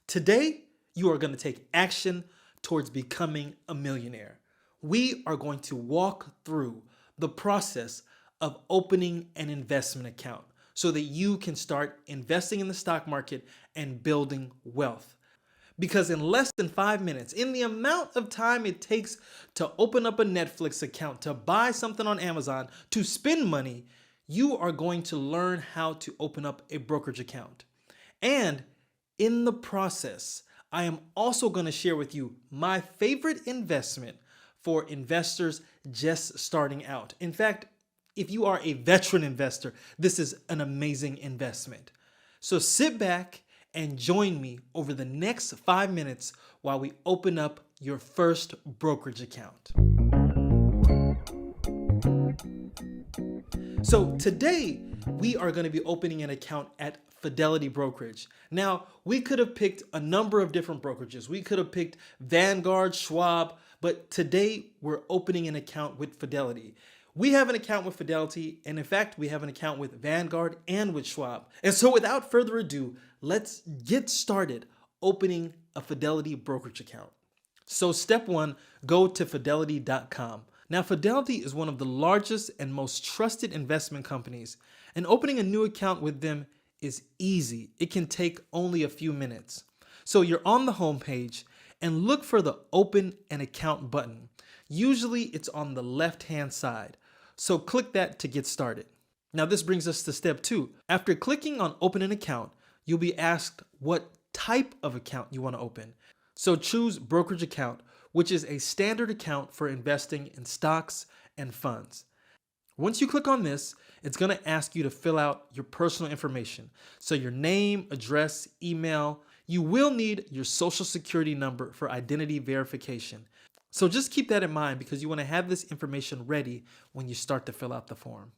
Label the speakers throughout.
Speaker 1: Today, you are going to take action towards becoming a millionaire. We are going to walk through the process of opening an investment account so that you can start investing in the stock market and building wealth. Because in less than 5 minutes, in the amount of time it takes to open up a Netflix account, to buy something on Amazon, to spend money, you are going to learn how to open up a brokerage account. And in the process, I am also going to share with you my favorite investment for investors just starting out. In fact, if you are a veteran investor, this is an amazing investment. So sit back and join me over the next 5 minutes while we open up your first brokerage account. So today we are going to be opening an account at Fidelity Brokerage. Now, we could have picked a number of different brokerages. We could have picked Vanguard, Schwab, but today we're opening an account with Fidelity. We have an account with Fidelity, and in fact, we have an account with Vanguard and with Schwab. And so without further ado, let's get started opening a Fidelity brokerage account. So step one, go to fidelity.com. Now, Fidelity is one of the largest and most trusted investment companies, and opening a new account with them is easy. It can take only a few minutes. So you're on the home page and look for the Open an Account button. Usually it's on the left-hand side. So click that to get started. Now this brings us to step two. After clicking on Open an Account, you'll be asked what type of account you want to open. So choose Brokerage Account, which is a standard account for investing in stocks and funds. Once you click on this, it's going to ask you to fill out your personal information. So your name, address, email. You will need your social security number for identity verification. So just keep that in mind because you want to have this information ready when you start to fill out the form.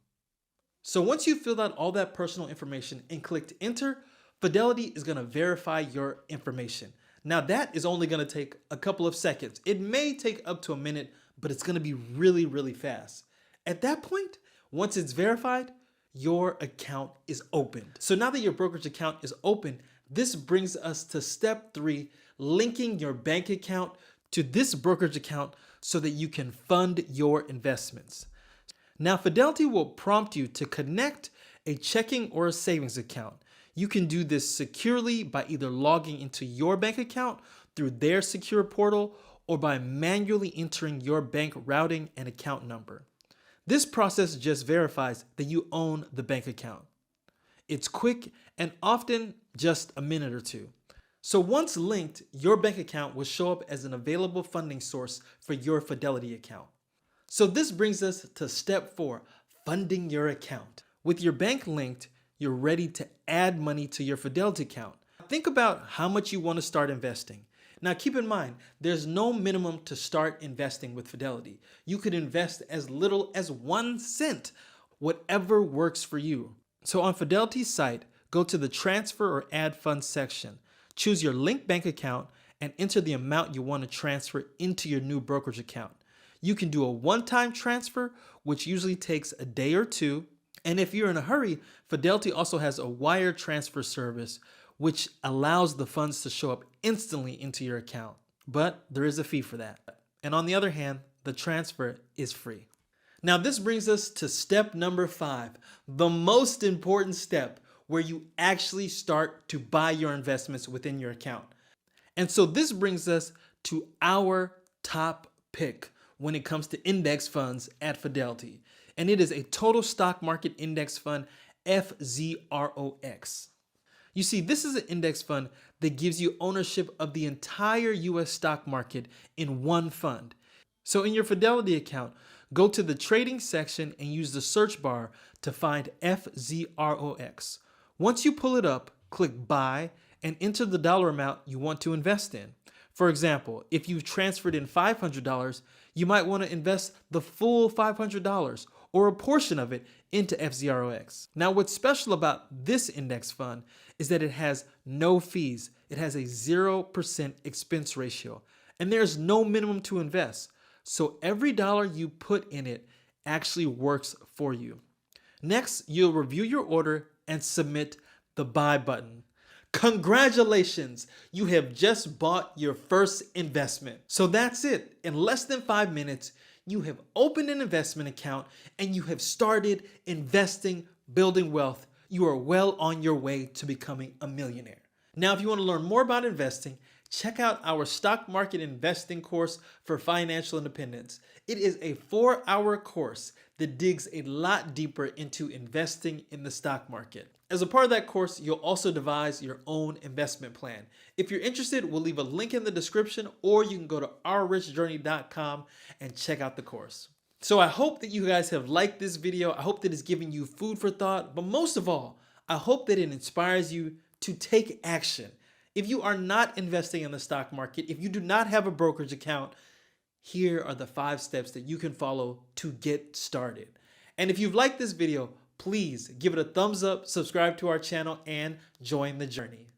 Speaker 1: So once you've filled out all that personal information and clicked enter, Fidelity is going to verify your information. Now that is only going to take a couple of seconds. It may take up to a minute, but it's going to be really, really fast. At that point, once it's verified, your account is opened. So now that your brokerage account is open, this brings us to step three, linking your bank account to this brokerage account so that you can fund your investments. Now, Fidelity will prompt you to connect a checking or a savings account. You can do this securely by either logging into your bank account through their secure portal or by manually entering your bank routing and account number. This process just verifies that you own the bank account. It's quick and often just a minute or two. So once linked, your bank account will show up as an available funding source for your Fidelity account. So this brings us to step four, funding your account. With your bank linked, you're ready to add money to your Fidelity account. Think about how much you want to start investing. Now keep in mind, there's no minimum to start investing with Fidelity. You could invest as little as 1 cent, whatever works for you. So on Fidelity's site, go to the transfer or add funds section. Choose your linked bank account and enter the amount you want to transfer into your new brokerage account. You can do a one-time transfer, which usually takes a day or two. And if you're in a hurry, Fidelity also has a wire transfer service, which allows the funds to show up instantly into your account. But there is a fee for that. And on the other hand, the transfer is free. Now this brings us to step number 5, the most important step, where you actually start to buy your investments within your account. And so this brings us to our top pick when it comes to index funds at Fidelity. And it is a total stock market index fund, FZROX. You see, this is an index fund that gives you ownership of the entire US stock market in one fund. So in your Fidelity account, go to the trading section and use the search bar to find FZROX. Once you pull it up, click buy and enter the dollar amount you want to invest in. For example, if you've transferred in $500, you might want to invest the full $500 or a portion of it into FZROX. Now, what's special about this index fund is that it has no fees. It has a 0% expense ratio, and there's no minimum to invest. So every dollar you put in it actually works for you. Next, you'll review your order and submit the buy button. Congratulations, you have just bought your first investment. So that's it. In less than 5 minutes, you have opened an investment account and you have started investing, building wealth. You are well on your way to becoming a millionaire. Now, if you want to learn more about investing, check out our stock market investing course for financial independence. It is a 4-hour course that digs a lot deeper into investing in the stock market. As a part of that course, you'll also devise your own investment plan. If you're interested, we'll leave a link in the description, or you can go to ourrichjourney.com and check out the course. So I hope that you guys have liked this video. I hope that it's giving you food for thought, but most of all, I hope that it inspires you to take action. If you are not investing in the stock market, if you do not have a brokerage account, here are the 5 steps that you can follow to get started. And if you've liked this video, please give it a thumbs up, subscribe to our channel, and join the journey.